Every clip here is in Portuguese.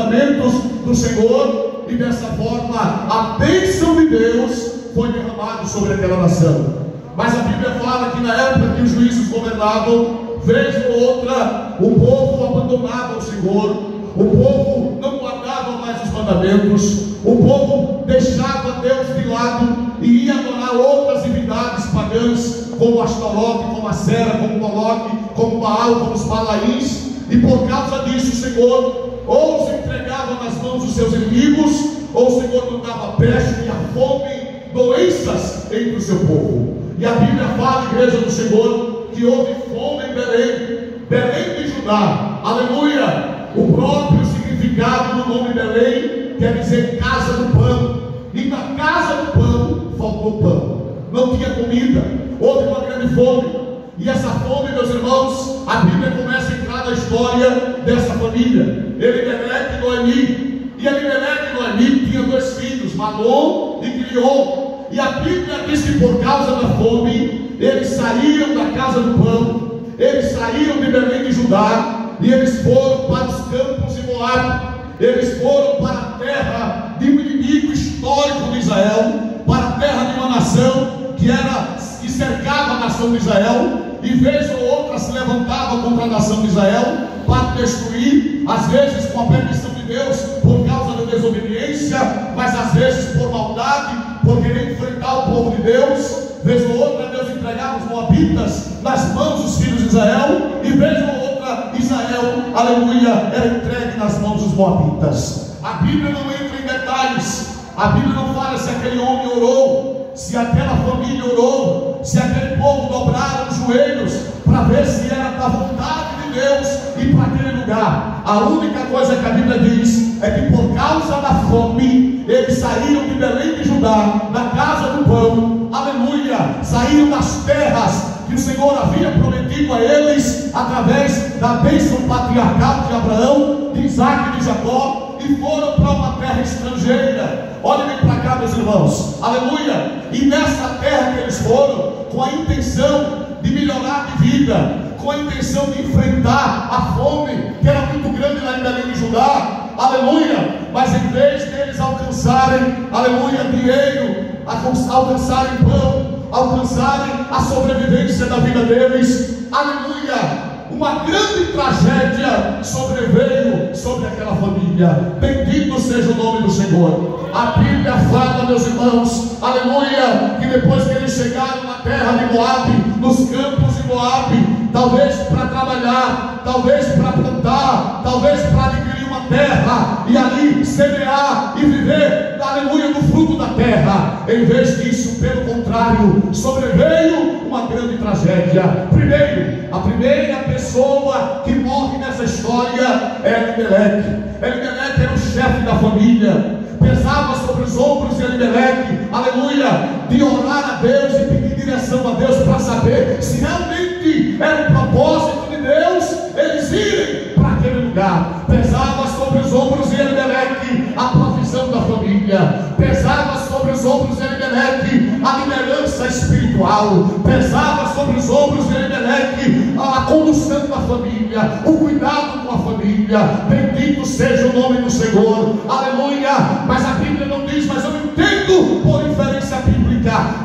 mandamentos do Senhor, e dessa forma a bênção de Deus foi derramada sobre aquela nação. Mas a Bíblia fala que na época que os juízes governavam, vez ou outra, o povo abandonava o Senhor, o povo não guardava mais os mandamentos, o povo deixava Deus de lado e ia adorar outras divindades pagãs, como Astarote, como a Sera, como Moloque, como Baal, como os Balaíns. E por causa disso o Senhor ou se entregava nas mãos dos seus inimigos, ou o Senhor mandava peste e a fome, doenças entre o seu povo. E a Bíblia fala, igreja do Senhor, que houve fome em Belém, Belém de Judá, aleluia. O próprio significado do nome Belém quer dizer casa do pão, e na casa do pão faltou pão, não tinha comida, houve uma grande fome. E essa fome, meus irmãos, a Bíblia começa a entrar na história dessa família, Elimeleque e Noemi. E Elimeleque e Noemi tinham dois filhos, Malom e Quilion. E a Bíblia diz que por causa da fome, eles saíram da casa do pão, eles saíram de Belém de Judá, e eles foram para os campos de Moabe, eles foram para a terra de um inimigo histórico de Israel, para a terra de uma nação que cercava a nação de Israel, e vez ou outra se levantava contra a nação de Israel para destruir, às vezes com a permissão de Deus, por causa da desobediência, mas às vezes por maldade, por querer enfrentar o povo de Deus. Vez ou outra Deus entregava os moabitas nas mãos dos filhos de Israel, e vez ou outra Israel, aleluia, era entregue nas mãos dos moabitas. A Bíblia não entra em detalhes, a Bíblia não fala se aquele homem orou, se aquela família orou, se aquele povo dobraram os joelhos para ver se era da vontade de Deus ir para aquele lugar. A única coisa que a Bíblia diz é que por causa da fome, eles saíram de Belém de Judá, da casa do pão, aleluia, saíram das terras que o Senhor havia prometido a eles, através da bênção patriarcal de Abraão, de Isaac e de Jacó, e foram para uma terra estrangeira. Olhem para cá, meus irmãos, aleluia. E nessa terra que eles foram, com a intenção de melhorar de vida, com a intenção de enfrentar a fome, que era muito grande lá em Belém de Judá, aleluia. Mas em vez deles alcançarem, aleluia, dinheiro, alcançarem pão, alcançarem a sobrevivência da vida deles, aleluia, uma grande tragédia sobreveio sobre aquela família. Bendito seja o nome do Senhor. A Bíblia fala, meus irmãos, aleluia, que depois que eles chegaram na terra de Moabe, nos campos de Moabe, talvez para trabalhar, talvez para plantar, talvez para adquirir uma terra e ali semear e viver, aleluia, do fruto da terra. Em vez disso, pelo contrário, sobreveio uma grande tragédia. Primeiro, a primeira pessoa que morre nessa história é Elimeleque. Elimeleque era o chefe da família. Pesava sobre os ombros de Elimeleque, aleluia, de orar a Deus e pedir direção a Deus para saber se realmente era o propósito de Deus eles irem para aquele lugar. Pesava sobre os ombros de Elimeleque a provisão da família, pesava sobre os ombros de Elimeleque a liderança espiritual, pesava sobre os ombros de Elimeleque a condução da família, o cuidado com a família. Bendito seja o nome do Senhor, aleluia. Mas a Bíblia não diz, mas eu entendo por inferência bíblica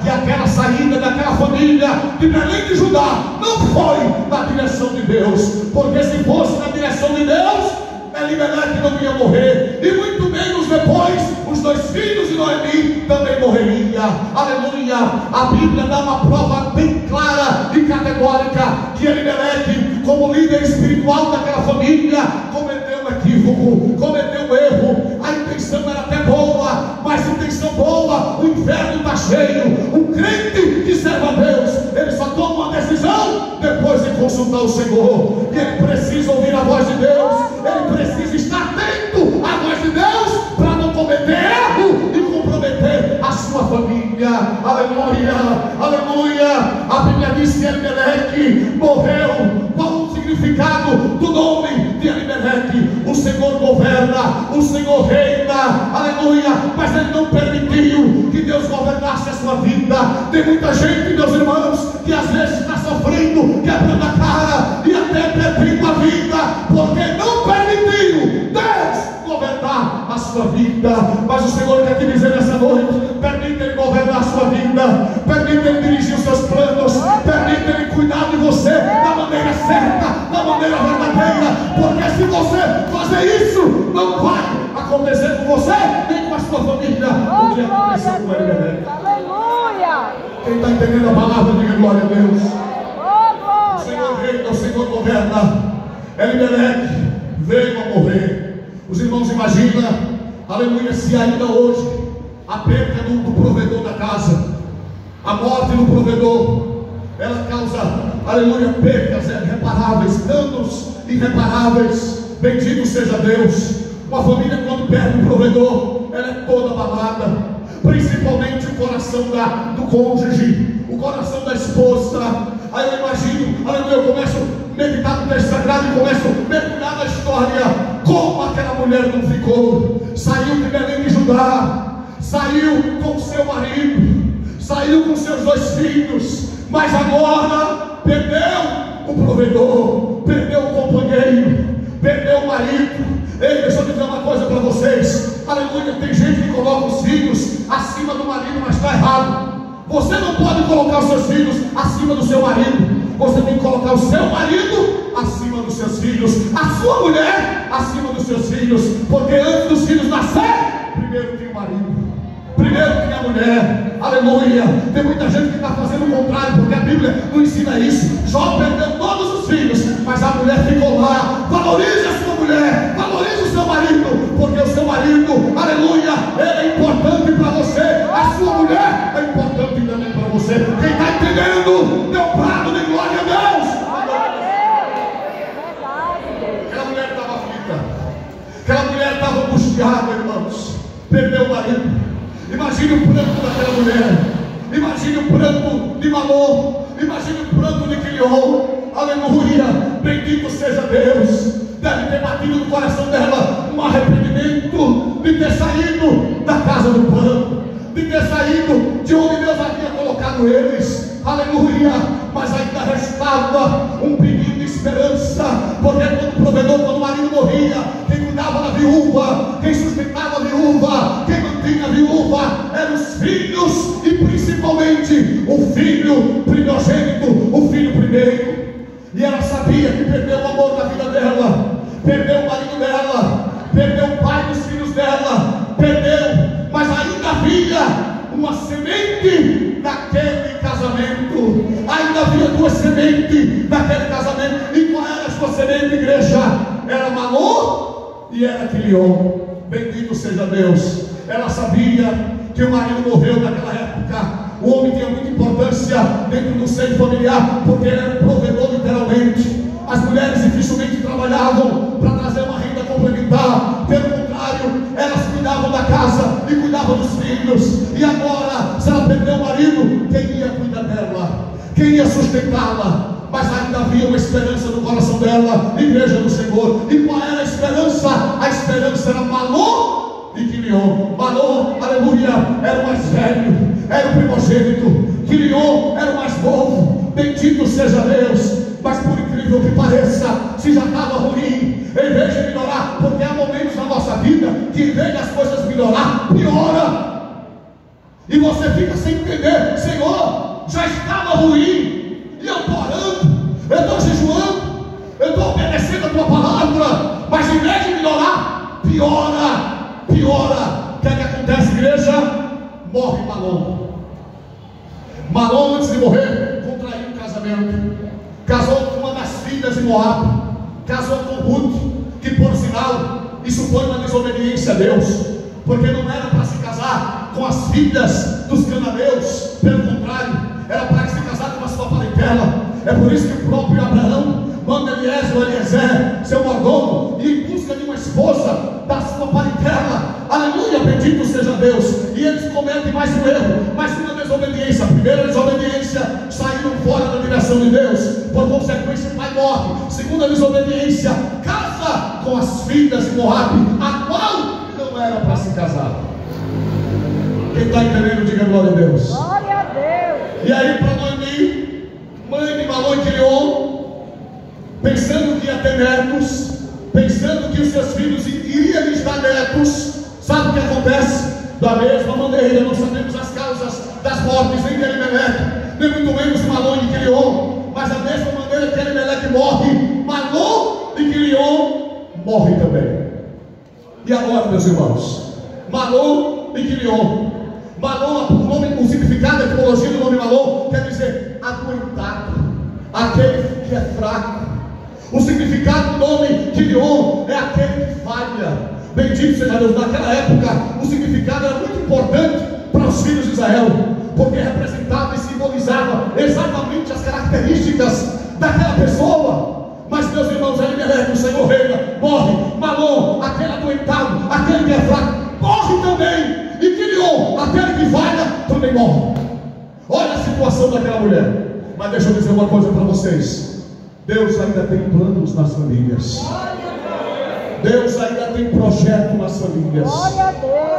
que aquela saída daquela família de Belém de Judá não foi na direção de Deus, porque se fosse na direção de Deus, Elimeleque não ia morrer, e muito menos depois os dois filhos de Noemi também morreriam. Aleluia. A Bíblia dá uma prova bem clara e categórica que Elimeleque, como líder espiritual daquela família, cometeu um equívoco, cometeu um erro. A intenção era até boa, mas intenção boa, o inferno está cheio. Um crente que serve a Deus, ele só toma uma decisão depois de consultar o Senhor. E ele precisa ouvir a voz de Deus, ele precisa estar atento à voz de Deus para não cometer erro e comprometer a sua família. Aleluia, aleluia. A Bíblia diz que Elimeleque morreu. Qual o significado do nome de Elimeleque? O Senhor governa, o Senhor reina, aleluia. Mas ele não permitiu que Deus governasse a sua vida. Tem muita gente, meus irmãos, que às vezes está sofrendo, quebrando a cara e até perdendo a vida, porque não permitiu Deus governar sua vida. Mas o Senhor quer te dizer nessa noite: permite Ele governar a sua vida, permite Ele dirigir os seus planos, permite Ele cuidar de você da maneira certa, da maneira verdadeira. Porque se você fazer isso, não vai acontecer com você nem com a sua família o que aconteceu com Elimelec. Aleluia! Quem está entendendo a palavra, diga glória a Deus. Oh, O Senhor reina, o Senhor governa. Elimelec veio a morrer. Os irmãos imaginam, aleluia, se ainda hoje a perda do provedor da casa, a morte do provedor, ela causa, aleluia, perdas irreparáveis, danos irreparáveis. Bendito seja Deus. Uma família, quando perde o provedor, ela é toda abalada, principalmente o coração do cônjuge, o coração da esposa. Aí eu imagino, aleluia, eu começo a meditar no texto sagrado e começo a mergulhar na história, como aquela mulher não ficou. Saiu de Belém de Judá, saiu com seu marido, saiu com seus 2 filhos, mas agora perdeu o provedor, perdeu o companheiro, perdeu o marido. Ei, deixa eu dizer uma coisa para vocês, aleluia, tem gente que coloca os filhos acima do marido, mas está errado. Você não pode colocar os seus filhos acima do seu marido. Você tem que colocar o seu marido acima dos seus filhos, a sua mulher acima dos seus filhos, porque antes dos filhos nascer, primeiro tem o marido, primeiro tem a mulher. Aleluia. Tem muita gente que está fazendo o contrário, porque a Bíblia não ensina isso. Jó perdeu todos os filhos, mas a mulher ficou lá. Valorize a sua mulher, valorize o seu marido, porque o seu marido, aleluia, ele é importante para você, a sua mulher é importante também para você. Quem está entendendo, dê um brado de glória a Deus. Aquela mulher estava aflita, aquela mulher estava angustiada, irmãos, perdeu o marido. Imagine o pranto daquela mulher, imagine o pranto de Malom, imagine o pranto de Quilion. Aleluia, bendito seja Deus. Deve ter batido no coração dela um arrependimento de ter saído da casa do pano, de ter saído de onde Deus havia colocado eles. Aleluia, mas ainda restava um pinguinho de esperança, porque quando o provedor, quando o marido morria, quem cuidava da viúva, quem sustentava a viúva, quem mantinha a viúva, eram os filhos, e principalmente o filho primogênito, o filho primeiro. E ela sabia que perdeu o amor da vida dela, perdeu o marido dela, perdeu o pai dos filhos dela, perdeu, mas ainda havia uma semente daquele casamento, ainda havia 2 sementes daquele casamento. E qual era a sua semente, igreja? Era Malom e era Quilion. Bendito seja Deus. Ela sabia que o marido morreu naquela época. O homem tinha muita importância dentro do seio familiar, porque ele era um provedor, literalmente. As mulheres dificilmente trabalhavam para trazer uma renda complementar. Pelo contrário, elas cuidavam da casa e cuidavam dos filhos. E agora, se ela perdeu o marido, quem ia cuidar dela? Quem ia sustentá-la? Mas ainda havia uma esperança no coração dela, igreja do Senhor. E qual era a esperança? A esperança era Malom e Quilion. Malom, aleluia, era o mais velho, era o primogênito. Quilion era o mais novo. Bendito seja Deus. Mas por incrível que pareça, se já estava ruim, em vez de melhorar, porque há momentos na nossa vida que em vez das coisas melhorar, piora. E você fica sem entender: Senhor, já estava ruim, e eu estou orando, eu estou jejuando, eu estou obedecendo a tua palavra, mas em vez de melhorar, piora, piora. O que é que acontece, igreja? Morre Malom. Malom, antes de morrer, contraiu um casamento, casou com uma das filhas de Moab, casou com Ruth, que por sinal, isso foi uma desobediência a Deus, porque não era para se casar com as filhas dos cananeus, pelo contrário, era para se casar com a sua parentela. É por isso que o próprio Abraão manda Eliezer, seu mordomo, ir em busca de uma esposa da sua parentela. Aleluia, bendito seja Deus. E eles cometem mais um erro, mais uma desobediência. Primeira desobediência, saíram fora da direção de Deus, por consequência o pai morre. Segunda desobediência, casa com as filhas de Moab, a qual não era para se casar. Quem está entendendo, diga glória a Deus. Glória a Deus. E aí para Noemi, mãe de Malom e Quilion, pensando que ia ter netos, pensando que os seus filhos iriam lhes dar netos, que acontece? Da mesma maneira, não sabemos as causas das mortes, nem de Elimeleque, nem muito menos de Malom e de Quilion, mas da mesma maneira que Elimeleque morre, Malom e Quilion morrem também. E agora, meus irmãos, Malom e Quilion. Malom, o significado da etimologia do nome Malom quer dizer adoentado, aquele que é fraco. O significado do nome Quilion é aquele que falha. Bendito seja Deus. Naquela época o significado era muito importante para os filhos de Israel, porque representava e simbolizava exatamente as características daquela pessoa. Mas meus irmãos, Elimeleque, o Senhor reina, morre. Malom, aquele adoentado, aquele que é fraco, morre também. E Quilion, aquele que falha, também morre. Olha a situação daquela mulher. Mas deixa eu dizer uma coisa para vocês: Deus ainda tem planos nas famílias. Deus ainda tem projeto nas famílias.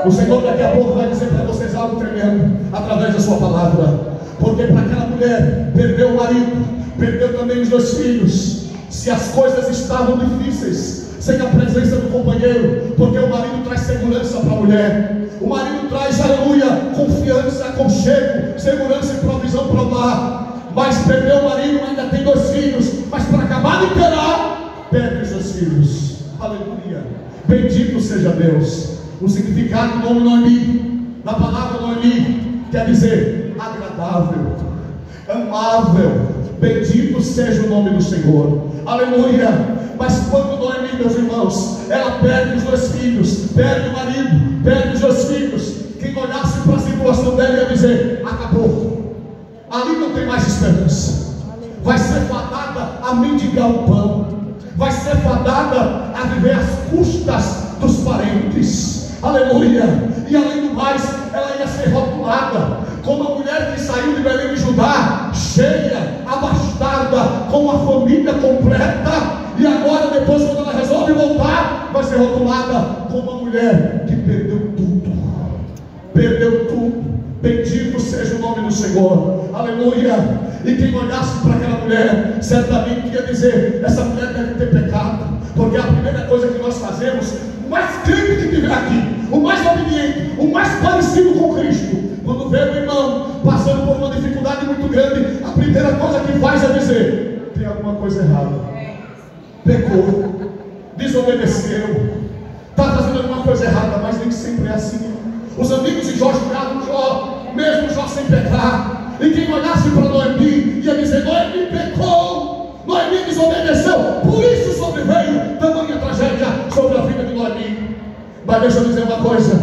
O Senhor daqui a pouco vai dizer para vocês algo tremendo através da sua palavra. Porque para aquela mulher, perdeu o marido, perdeu também os 2 filhos. Se as coisas estavam difíceis, sem a presença do companheiro, porque o marido traz segurança para a mulher, o marido traz, aleluia, confiança, aconchego, segurança e provisão para o lar. Mas perdeu o marido, ainda tem 2 filhos, mas para acabar de interar, perde os 2 filhos. Aleluia, bendito seja Deus. O significado do nome Noemi, na palavra Noemi, quer dizer agradável, amável. Bendito seja o nome do Senhor. Aleluia. Mas quando Noemi, meus irmãos, ela perde os 2 filhos, perde o marido, perde os 2 filhos, quem olhasse para a situação dela ia dizer: acabou, ali não tem mais esperança, vai ser fadada a mendigar o pão, vai ser fadada a viver às custas dos parentes. Aleluia. E além do mais, ela ia ser rotulada como a mulher que saiu de Belém de Judá, cheia, abastada, com a família completa. E agora, depois, quando ela resolve voltar, vai ser rotulada como uma mulher que perdeu tudo. Perdeu tudo. Bendito seja o nome do Senhor. Aleluia. E quem olhasse para aquela mulher, certamente ia dizer: essa mulher deve ter pecado, porque a primeira coisa que nós fazemos, o mais crente que tiver aqui, o mais obediente, o mais parecido com Cristo, quando vê o irmão passando por uma dificuldade muito grande, a primeira coisa que faz é dizer: tem alguma coisa errada, pecou, desobedeceu, está fazendo alguma coisa errada. Mas nem sempre é assim. Os amigos de Jó julgavam Jó, mesmo Jó sem pecar. E quem olhasse para Noemi ia dizer: Noemi pecou, Noemi desobedeceu, por isso sobreveio tamanha tragédia sobre a vida de Noemi. Mas deixa eu dizer uma coisa: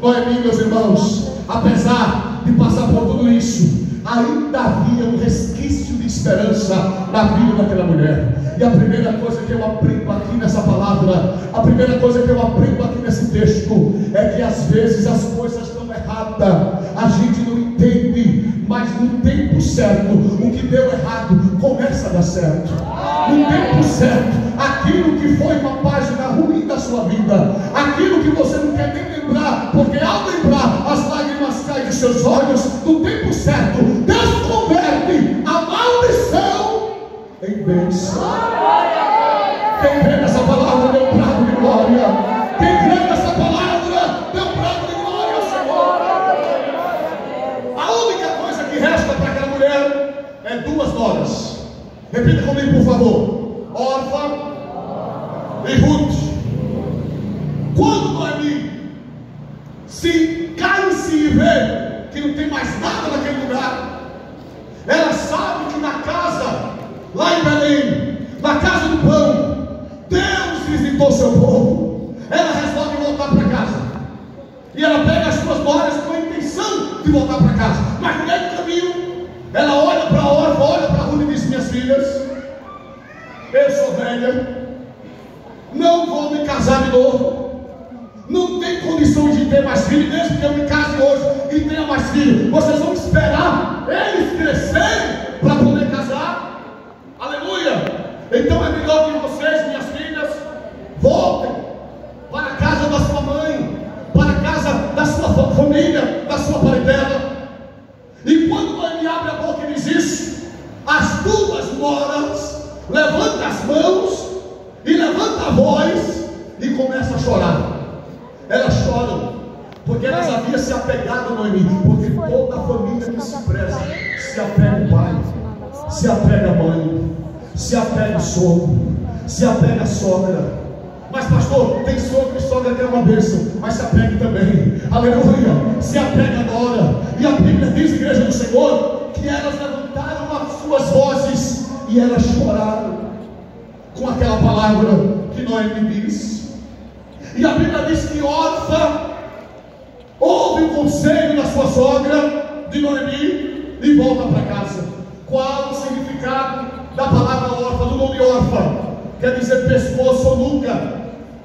Noemi, meus irmãos, apesar de passar por tudo isso, ainda havia um resquício de esperança na vida daquela mulher. E a primeira coisa que eu aprendo aqui nessa palavra, a primeira coisa que eu aprendo aqui nesse texto, é que às vezes as coisas estão erradas, a gente não entende, mas no tempo certo, o que deu errado começa a dar certo. No tempo certo, aquilo que foi uma página ruim da sua vida, aquilo que você não quer nem lembrar, porque ao lembrar as lágrimas caem dos seus olhos, no tempo certo, Deus converte a maldição em bênção. Quem crê nessa palavra, dê um brado de glória. Quem crê nessa palavra, dê um brado de glória ao Senhor. A única coisa que resta para aquela mulher é 2 noras. Repita comigo, por favor: Orfa e Ruth. Quando Noemi se cansa e vê que não tem mais nada naquele lugar, ela sabe que na casa, lá em Belém, na casa do pão, Deus visitou seu povo. Ela resolve voltar para casa, e ela pega as 2 noras com a intenção de voltar para casa. Mas no meio do caminho, ela olha para a Orfa, olha para a Ruth e diz: minhas filhas, eu sou velha, não vou me casar de novo, não tem condições de ter mais filho, mesmo que eu me case hoje e tenha mais filho. Vocês vão esperar eles crescerem para poder casar? Aleluia. Então é melhor que vocês, minhas filhas, voltem para a casa da sua mãe, para a casa da sua família, da sua parentela. E quando Noemi abre a boca e diz isso, as 2 noras levantam as mãos e levantam a voz e começam a chorar. Elas choram porque elas haviam se apegado a Noemi, porque toda a família que se preza se apega ao pai, se apega à mãe, se apega ao sogro, se apega à sogra. Mas pastor, tem sogro e sogra que é uma bênção, mas se apegue também, aleluia, se apega agora. E a Bíblia diz, igreja do Senhor, que elas levantaram as suas vozes e elas choraram com aquela palavra que Noemi diz. E a Bíblia diz que Orfa ouve o conselho da sua sogra de Noemi e volta para casa. Qual o significado da palavra Orfa, do nome Orfa? Quer dizer pescoço ou nuca.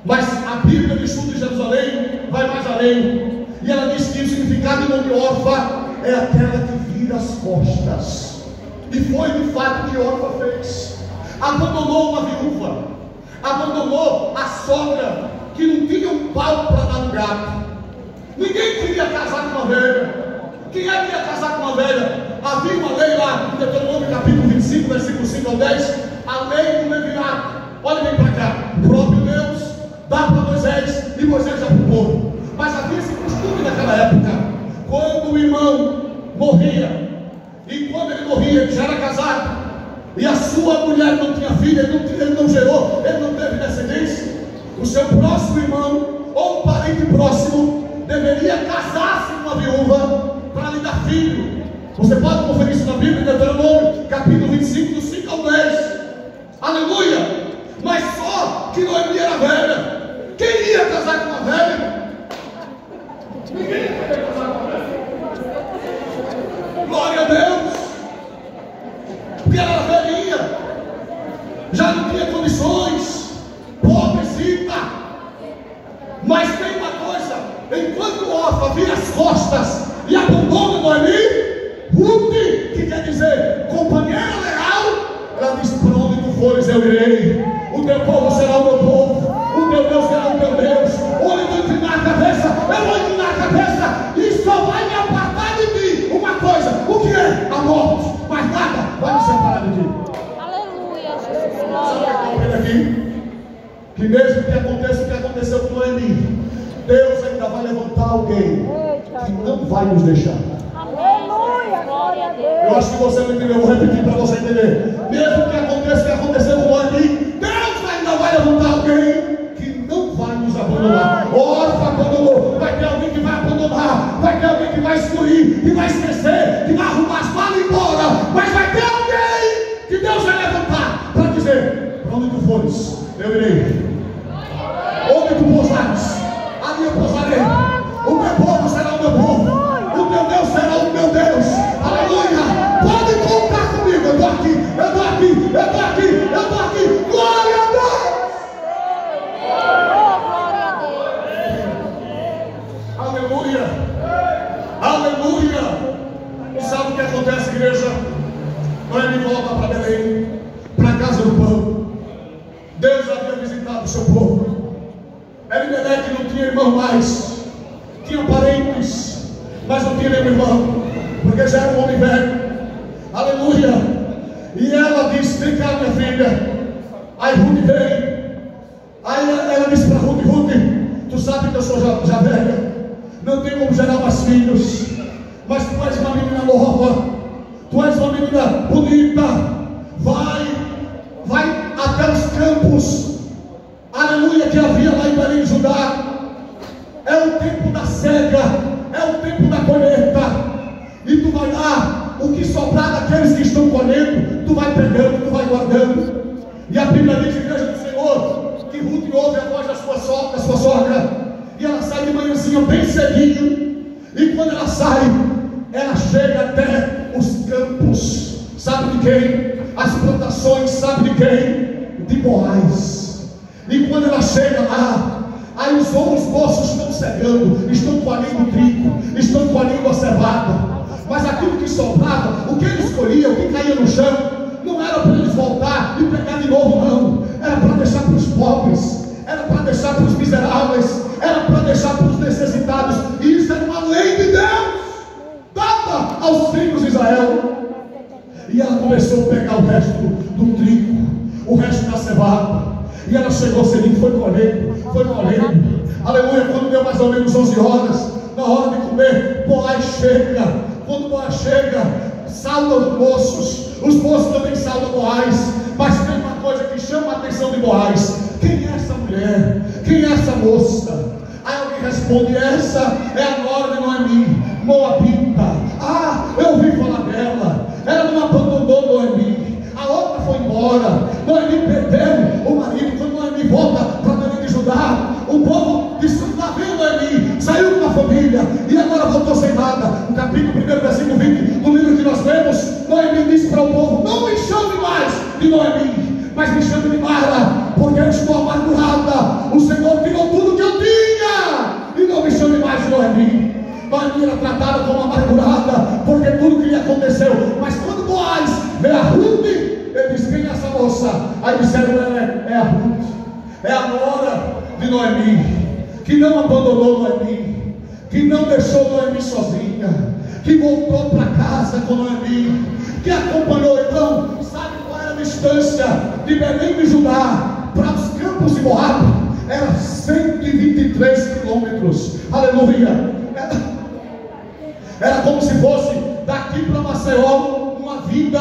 Mas a Bíblia de Estudo de Jerusalém vai mais além, e ela diz que o significado do nome Orfa é aquela que vira as costas. E foi de fato o que Orfa fez. Abandonou uma viúva, abandonou a sogra que não tinha um pau para dar um gato. Ninguém queria casar com uma velha. Quem é que ia casar com uma velha? Havia uma lei lá, em Deuteronômio capítulo 25, versículo 5 ao 10, a lei do levirato. Olha bem para cá, o próprio Deus dá para Moisés, e Moisés dá para o povo. Mas havia esse costume naquela época, quando o irmão morria, e quando ele morria, ele já era casado, e a sua mulher não tinha filho, ele não gerou, ele não teve descendência, o seu próximo irmão, ou um parente próximo, deveria casar-se com uma viúva, para lhe dar filho. Você pode conferir isso na Bíblia, em Deuteronômio, capítulo 25, do 5 ao 10, aleluia. Mas só que Noemi era velha. Quem ia casar com uma velha? Ninguém ia casar com uma velha. Glória a Deus. Porque ela era velhinha, já não tinha condições, pobrecita. Mas tem uma coisa: enquanto Orfa vira as costas e abandona Noemi, Ruth, que quer dizer companheira leal, ela diz: para onde tu fores eu irei, o teu povo será o meu povo, o teu Deus será o teu Deus. Onde tu inclinar a cabeça, eu vou inclinar a cabeça, e só vai me apartar de ti uma coisa: o que é? A morte. Mas nada vai me separar de ti. Aleluia, Jesus. Sabe o que eu aqui? Que mesmo que aconteça o que aconteceu com Noemi, Deus ainda vai levantar alguém que não vai nos deixar. Aleluia, glória a Deus. Eu acho que você não entendeu, eu vou repetir para você entender. Mesmo que aconteça o que aconteceu com Noemi, Deus ainda vai levantar alguém que não vai nos abandonar. Orfa abandonou, vai ter alguém que vai abandonar, vai ter alguém que vai excluir, que vai esquecer, que vai arrumar as malas e ir embora. Mas vai ter alguém que Deus vai levantar para dizer: para onde tu fores, eu irei. Onde tu pousares, ali eu pousarei. O meu povo será o meu povo, o teu Deus será o meu Deus. Aleluia. Pode contar comigo. Eu estou aqui, eu estou aqui, eu estou aqui, eu estou aqui. Glória a Deus. Glória a Deus. Aleluia. Aleluia. E sabe o que acontece, igreja? Noemi volta para Belém, para a casa do pão. Deus havia visitado o seu povo. Elimelec não tinha irmão mais, tinha parentes, mas não tinha nenhum irmão, porque já era um homem velho. Aleluia. E ela disse: vem cá, minha filha. Aí Ruth veio. Aí ela disse para Ruth: Ruth, tu sabe que eu sou já velha, não tenho como gerar mais filhos, mas tu és uma menina nova, tu és uma menina bonita. Vai até os campos, aleluia, que havia lá em Belém, Judá. É o tempo da cega, é o tempo da colheita, e tu vai lá, o que sobrar daqueles que estão colhendo, tu vai pegando, tu vai guardando. E a Bíblia diz, igreja do Senhor, que Ruth ouve a voz da sua sogra, e ela sai de manhãzinha bem cedinho, e quando ela sai, ela chega até os campos, sabe de quem? As plantações, sabe de quem? De Boaz. E quando ela chega lá, aí os moços estão cegando, estão colhendo trigo, estão colhendo a cevada, mas aquilo que sobrava, o que eles colhiam, o que caía no chão, não era para eles voltar e pegar de novo, não. Era para deixar para os pobres, era para deixar para os miseráveis, era para deixar para os necessitados. E isso era uma lei de Deus dada aos filhos de Israel. E ela começou a pegar o resto do trigo, o resto da cevada, e ela chegou cedinho, foi colhendo. Aleluia. Quando deu mais ou menos 11 horas, na hora de comer, Boaz chega. Quando Boaz chega, sauda os moços também saudam Boaz. Mas tem uma coisa que chama a atenção de Boaz: quem é essa mulher? Quem é essa moça? Aí alguém responde: essa é a nora de Noemi, moabita. Ah, eu ouvi falar dela. Ela não abandonou Noemi, a outra foi embora. Noemi perdeu o marido. Quando Noemi volta para Belém de Judá, o povo disse: lá vem Noemi, saiu com a família e agora voltou sem nada. No capítulo 1, versículo 20 do livro que nós lemos, Noemi disse para o povo: não me chame mais de Noemi, mas me chame de Mara, porque eu estou amargurada. O Senhor tirou tudo que eu tinha, e não me chame mais de Noemi. Noemi era tratada como amargurada, porque tudo que lhe aconteceu. Mas quando Boaz vê a Ruth, ele diz: quem é essa moça? Aí disseram: é a Ruth, é a nora de Noemi, que não abandonou Noemi, que não deixou Noemi sozinha, que voltou para casa com Noemi, que acompanhou. Então, sabe qual era a distância de Belém de Judá para os campos de Moab? Era 123 quilômetros. Aleluia. Era como se fosse daqui para Maceió uma vinda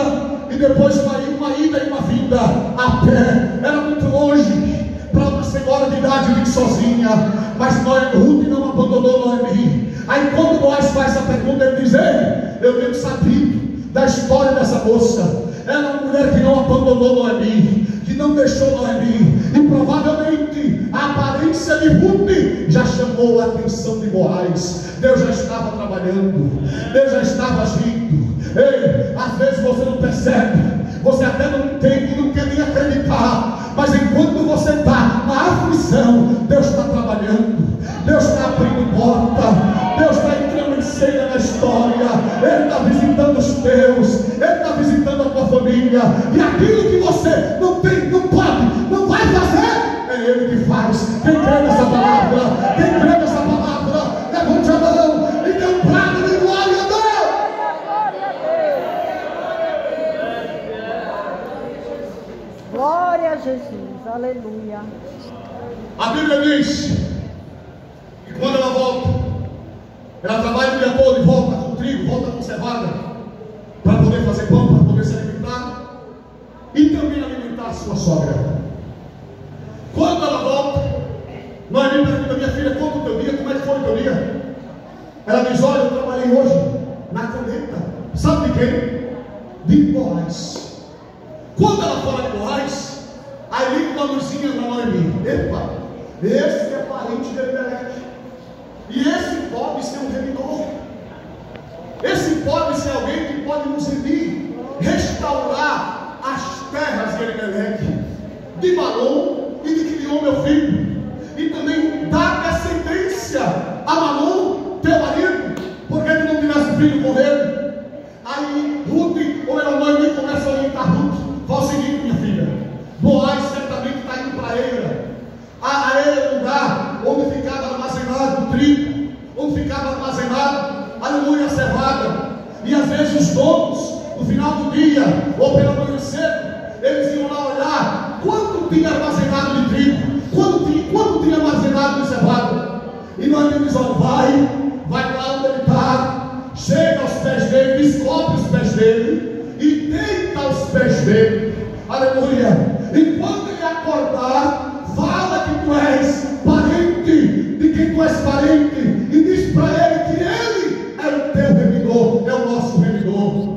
e depois uma ida e uma vinda a pé. Era muito longe para uma senhora de idade vir sozinha. Mas Ruth não abandonou Noemi. Aí quando Boaz faz essa pergunta, ele diz: ei, eu tenho sabido da história dessa moça. Ela é uma mulher que não abandonou Noemi, que não deixou Noemi, e provavelmente a aparência de Ruth já chamou a atenção de Boaz. Deus já estava trabalhando, Deus já estava agindo. Ei, às vezes você não percebe, você até não entende, não quer nem acreditar, mas enquanto você está na aflição, Deus está trabalhando, Deus está abrindo porta, Deus está entrando em cena na história. Ele está visitando os teus, Ele está visitando a tua família, e aquilo que você não tem, não pode, não vai fazer, é Ele que faz. Quem crê nessa palavra, quem crê nessa palavra, levante a mão e dê um brado de glória a Deus. Glória a Jesus, aleluia. A Bíblia diz que quando ela volta, ela trabalha o dia todo e volta com trigo, volta com cevada, para poder fazer pão, para poder se alimentar e também alimentar a sua sogra. Quando ela volta, Noemi pergunta: minha filha, conta o teu dia, como é que foi o teu dia? Ela diz: olha, eu trabalhei hoje na colheita. Sabe de quem? De Boaz. Quando ela fala de Boaz, aí liga uma luzinha para Noemi: epa, esse é parente de Elimelec, e esse pode ser um remidor, esse pode ser alguém que pode nos servir, restaurar as terras de Elimelec, de Malom e de Quilion, meu filho, e também dar descendência a Malom, teu marido, porque tu não tivesse filho com ele. Aí Ruth, ou melhor, Noemi começa a orientar Ruth: fala o seguinte, minha filha, Boaz certamente está indo para a eira. A eira é o lugar onde ficava armazenado o trigo, onde ficava armazenado, aleluia, a cevada. E às vezes os donos, no final do dia, ou pela manhã cedo, eles iam lá olhar quanto tinha armazenado de trigo, quanto tinha armazenado de cevada. E Noemi diz: olha, vai lá onde ele está, chega aos pés dele, descobre os pés dele e deita aos pés dele, aleluia. E quando ele acordar, fala que tu és parente, de quem tu és parente, e diz para ele que ele é o teu remidor, é o nosso remidor.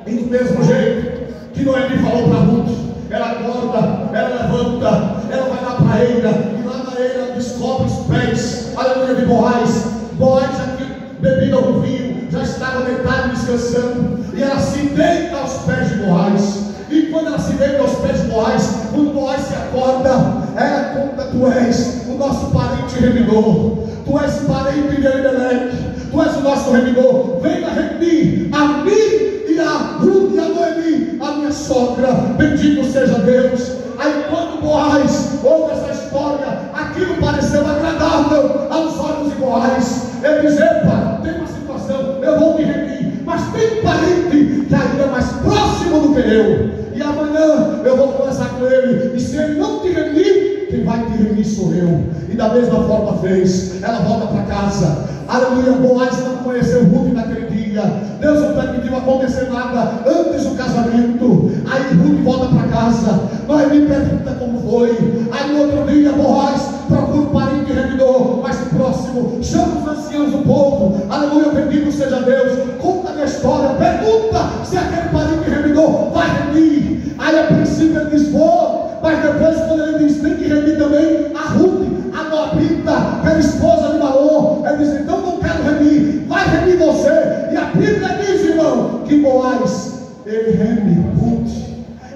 E do mesmo jeito que Noemi falou para Ruth, ela acorda, ela levanta, ela vai lá para a eira, e lá na eira ela descobre os pés, aleluia, de Boaz. Boaz já tinha bebido algum vinho, já estava deitado descansando, e ela se deita aos pés de Boaz. E quando ela se deita aos pés de Boaz, quando Boaz se acorda, ela conta: tu és o nosso parente remidor, tu és parente de Elimelec, tu és o nosso remidor, venha remir a mim e a Ruth e a Noemi, a minha sogra, bendito seja Deus. Aí quando Boaz ouve essa história, aquilo pareceu agradável aos olhos de Boaz. Ele diz: epa, tem uma situação, eu vou te remir, mas tem um parente que ainda é mais próximo do que eu, e amanhã eu vou conversar com ele, e se ele não te remir, quem vai te remir sou eu. E da mesma forma fez. Ela volta para casa, Aleluia. Boaz não conheceu Ruth naquele dia. Deus não permitiu acontecer nada antes do casamento. Aí Ruth volta para casa. Noemi pergunta como foi. Aí no outro dia Boaz procura um parente remidor mais próximo, chama os anciãos do povo. Aleluia, bendito seja Deus. Conta a minha história, pergunta se aquele parente remidor vai remir. Aí a princípio ele diz: vou. Mas depois, quando ele diz tem que remir também a Ruth, a Moabita, que era esposa de Malom, ele diz: então não quero remir, vai remir você. E a Bíblia diz, irmão, que Boaz, ele reme Ruth,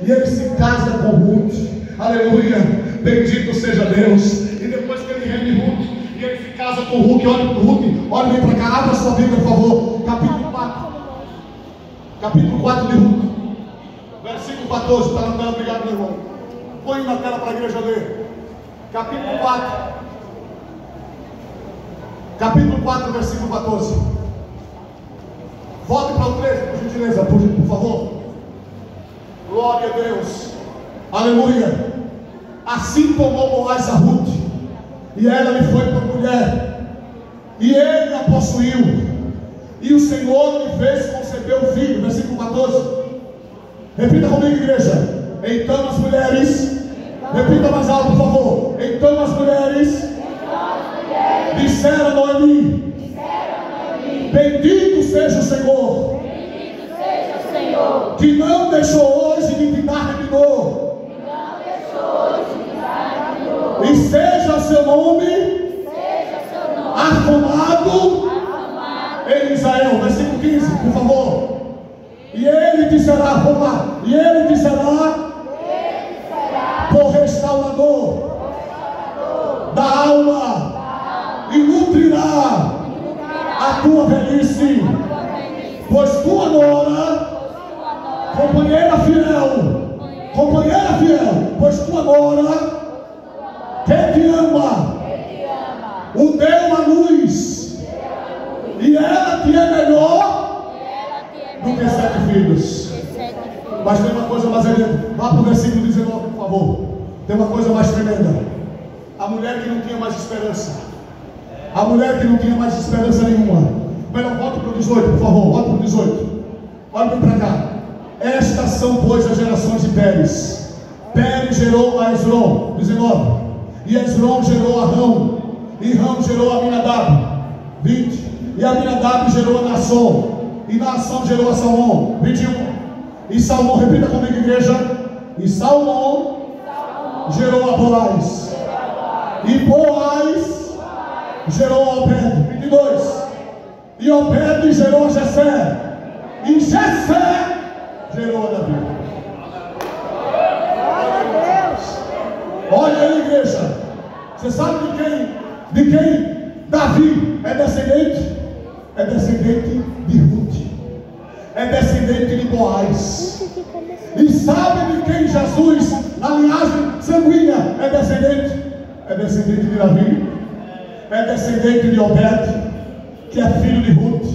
e ele se casa com Ruth. Aleluia, bendito seja Deus. E depois que ele reme Ruth, e ele se casa com Ruth, olha bem para cá, abra sua Bíblia, por favor. Capítulo 4 de Ruth, versículo 14. Está na tela, obrigado, meu irmão. Põe na tela para a igreja ler. Capítulo 4, versículo 14. Volte para o 13, por gentileza, por favor. Glória a Deus. Aleluia. Assim tomou Boaz a Ruth, e ela lhe foi por mulher, e ele a possuiu, e o Senhor lhe fez conceber um filho. Versículo 14. Repita comigo, igreja. Então as mulheres, repita mais alto, por favor. Então as mulheres disseram a Noemi: bendito seja o Senhor, que não deixou hoje de te dar remidor, e seja o seu nome afamado em Israel. Versículo 15, por favor. E ele te será afamado, e ele te será por restaurador da alma, e nutrirá a tua velhice, pois tua nora, companheira fiel, pois tua nora que te ama, o deu a luz, e ela te é melhor do que 7 filhos. Mas tem uma coisa mais tremenda. Vá para o versículo 19, por favor. Tem uma coisa mais tremenda. A mulher que não tinha mais esperança. A mulher que não tinha mais esperança nenhuma. Melhor, volte para o 18, por favor. Volte para o 18. Olha bem para cá. Estas são, pois, as gerações de Pérez. Pérez gerou a Esrom. 19. E Esrom gerou a Rão. E Rão gerou a Aminadab. 20. E Aminadab gerou a Naasson. E Naasson gerou a Salmão. 21. E Salmão, repita comigo, igreja. E Salmão gerou a Boaz. E Boaz gerou a Obed. 22. E Obed gerou a Jessé. E Jessé gerou a Davi. Glória a Deus. Olha aí, igreja. Você sabe de quem Davi é descendente? É descendente de Ruth. É descendente de Boaz. E sabe de quem Jesus, na linhagem sanguínea, é descendente? É descendente de Davi. É descendente de Obed, que é filho de Ruth.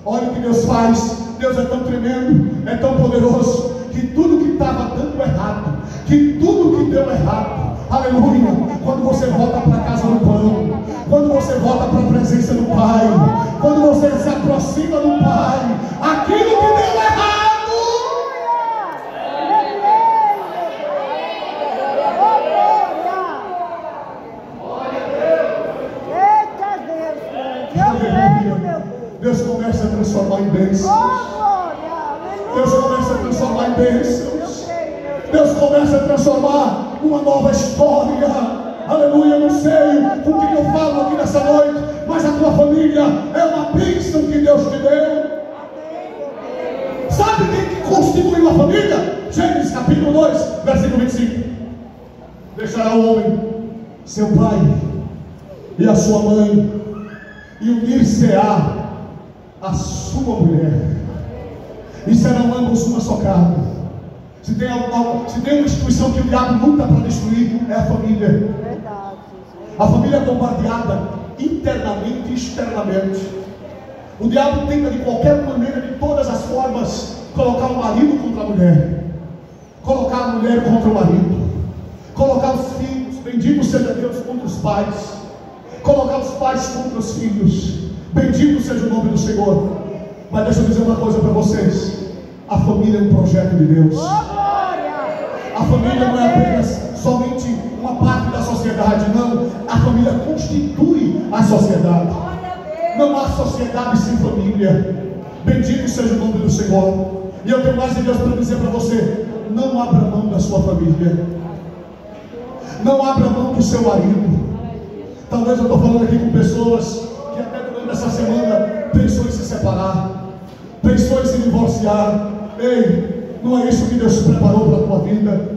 Olha o que Deus faz. Deus é tão tremendo, é tão poderoso, que tudo que estava dando errado, que tudo que deu errado, aleluia, quando você volta para a casa do pão, quando você volta para a presença do Pai, quando você se aproxima do Pai, aquilo que deu errado, Deus começa a transformar em bênçãos. Deus começa a transformar em bênçãos. Deus começa a transformar uma nova história. Aleluia, não sei com quem eu falo aqui nessa noite, mas a tua família é uma bênção que Deus te deu. Sabe quem que constitui uma família? Gênesis capítulo 2, versículo 25. Deixará o homem seu pai e a sua mãe, e unir-se-á a sua mulher, e serão ambos uma só carne. Se tem uma instituição que o diabo luta para destruir, é a família. Verdade. A família é bombardeada internamente e externamente. O diabo tenta de qualquer maneira, de todas as formas, colocar o marido contra a mulher, colocar a mulher contra o marido, colocar os filhos, bendito seja Deus, contra os pais, colocar os pais contra os filhos. Bendito seja o nome do Senhor. Mas deixa eu dizer uma coisa para vocês: a família é um projeto de Deus. A família não é apenas somente uma parte da sociedade, não. A família constitui a sociedade. Não há sociedade sem família. Bendito seja o nome do Senhor. E eu tenho mais de Deus para dizer para você: não abra mão da sua família. Não abra mão do seu marido. Talvez eu estou falando aqui com pessoas que até durante essa semana pensou em se separar, pensou em se divorciar. Ei, não é isso que Deus preparou para a tua vida.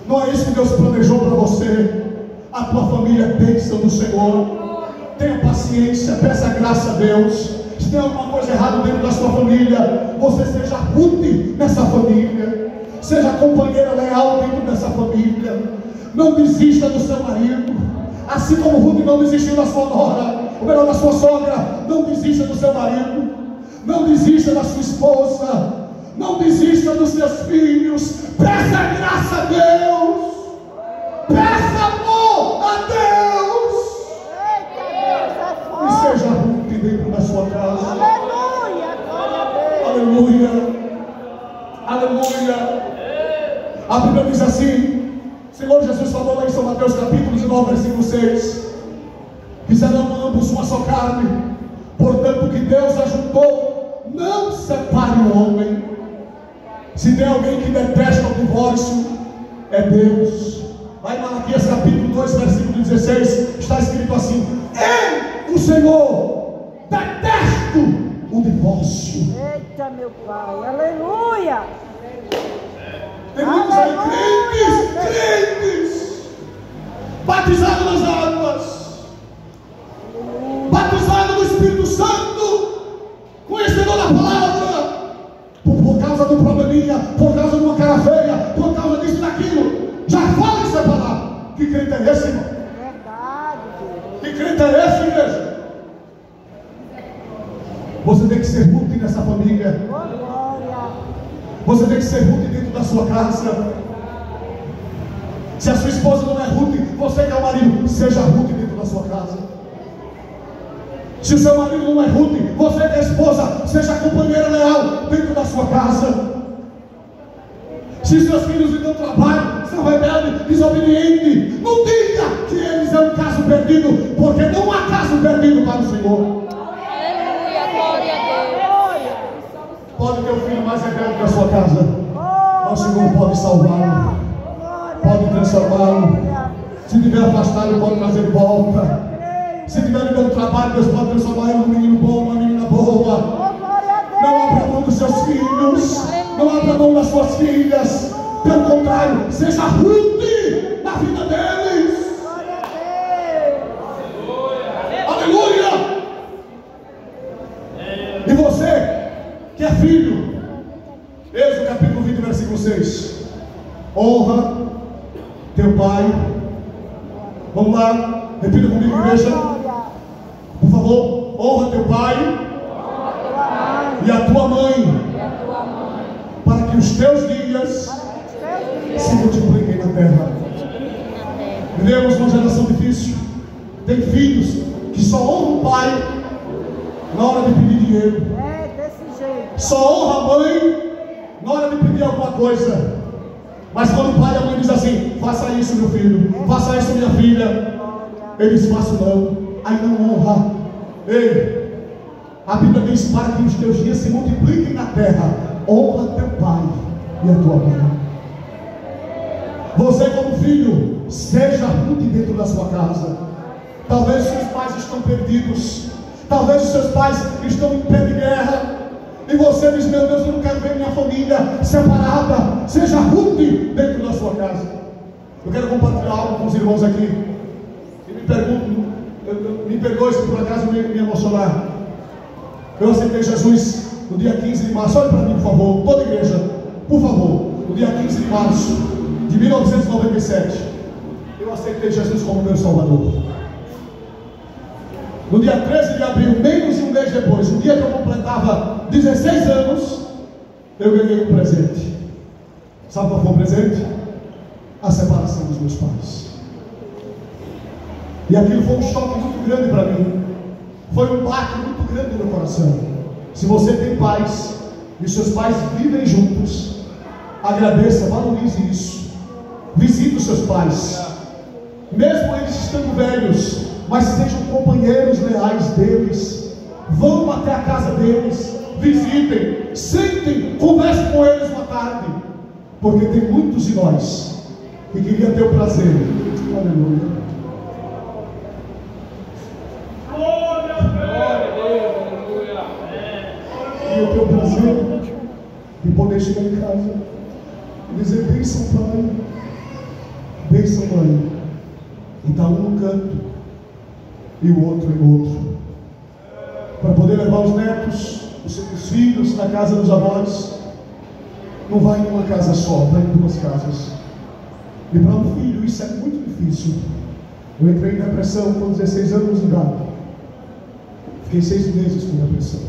Não é isso que Deus planejou para você. A tua família é bênção do Senhor. Tenha paciência, peça graça a Deus. Se tem alguma coisa errada dentro da sua família, você seja Ruth nessa família, seja companheira leal dentro dessa família. Não desista do seu marido, assim como Ruth não desistiu da sua nora, ou melhor, da sua sogra. Não desista do seu marido, não desista da sua esposa, não desista dos seus filhos. Peça graça a Deus, peça amor a Deus. E seja Ruth dentro da sua casa. Aleluia, glória a Deus. Aleluia, aleluia. A Bíblia diz assim, o Senhor Jesus falou lá em São Mateus capítulo 19, versículo 6: fizeram ambos uma só carne. Portanto, o que Deus ajuntou, não separe o homem. Se tem alguém que detesta o divórcio, é Deus. Lá em Malaquias capítulo 2, versículo 16, está escrito assim: eu, o Senhor, detesto o divórcio. Eita, meu Pai, aleluia. Tem muitos aí crentes, batizados nas águas, batizados no Espírito Santo, conhecedor da palavra, por causa do probleminha, por causa de uma cara feia, por causa disso e daquilo, já fala em separar. Que crente é esse, irmão? Verdade, Deus. Que crente é esse, igreja? Você tem que ser Ruth nessa família. Glória. Você tem que ser Ruth dentro da sua casa. Se a sua esposa não é Ruth, você que é o marido, seja Ruth dentro da sua casa. Se o seu marido não é Ruth, você que é a esposa, seja companheira leal dentro da sua casa. Se seus filhos lhe dão trabalho, são rebeldes, desobedientes, não diga que eles é um caso perdido, porque não há caso perdido para o Senhor. Pode ter o filho mais rebelde da sua casa, mas o Senhor pode salvá-lo, pode transformá-lo. Se tiver afastado, pode trazer de volta. Se tiver lhe dando trabalho, Deus pode transformar ele num menino bom, uma menina boa. Não abra mão dos seus filhos, não abra mão das suas filhas. Pelo contrário, seja Ruth na vida deles. Aleluia! E você que é filho, Êxodo capítulo 20, versículo 6: honra teu pai. Vamos lá, repita comigo, igreja, por favor. Honra teu pai e a tua mãe, para que os teus dias se multipliquem na terra. Vivemos uma geração difícil. Tem filhos que só honram o pai na hora de pedir dinheiro, só honra a mãe na hora de pedir alguma coisa. Mas quando o pai e a mãe diz assim: faça isso, meu filho, faça isso, minha filha, eles façam não, aí não honra. Ei, a Bíblia diz: para que os teus dias se multipliquem na terra, honra teu pai e a tua mãe. Você como filho, seja Ruth dentro da sua casa. Talvez os seus pais estão perdidos, talvez os seus pais estão em pé de guerra, e você diz: meu Deus, eu não quero ver minha família separada. Seja Ruth dentro da sua casa. Eu quero compartilhar algo com os irmãos aqui. E me pergunto, me perdoe se por acaso me emocionar. Eu aceitei Jesus no dia 15 de março. Olhe para mim, por favor, toda a igreja, por favor. No dia 15 de março de 1997, eu aceitei Jesus como meu Salvador. No dia 13 de abril, menos de um mês depois, no dia que eu completava 16 anos, eu ganhei um presente. Sabe qual foi o presente? A separação dos meus pais. E aquilo foi um choque muito grande para mim. Foi um baque muito grande no coração. Se você tem pais e seus pais vivem juntos, agradeça, valorize isso. Visite os seus pais, mesmo eles estando velhos, mas sejam companheiros leais deles. Vão até a casa deles, visitem, sentem, conversem com eles uma tarde, porque tem muitos de nós que queria ter o prazer. Aleluia. Eu tenho o prazer de poder chegar em casa e dizer: bênção, pai, bênção, mãe. E está um no canto e o outro no outro, para poder levar os netos, os filhos na casa dos avós. Não vai em uma casa só, vai em duas casas. E para um filho isso é muito difícil. Eu entrei em depressão com 16 anos de idade. Fiquei 6 meses com depressão.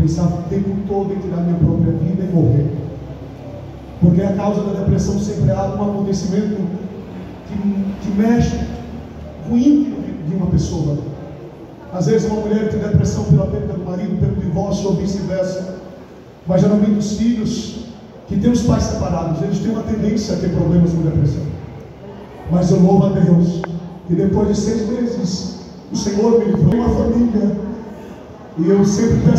Pensava o tempo todo em tirar minha própria vida e morrer. Porque a causa da depressão sempre há um acontecimento que mexe com o íntimo de uma pessoa. Às vezes uma mulher tem depressão pela perda do marido, pelo divórcio ou vice-versa. Mas geralmente os filhos que têm os pais separados, eles têm uma tendência a ter problemas com depressão. Mas eu louvo a Deus que depois de 6 meses o Senhor me livrou de uma família. E eu sempre peço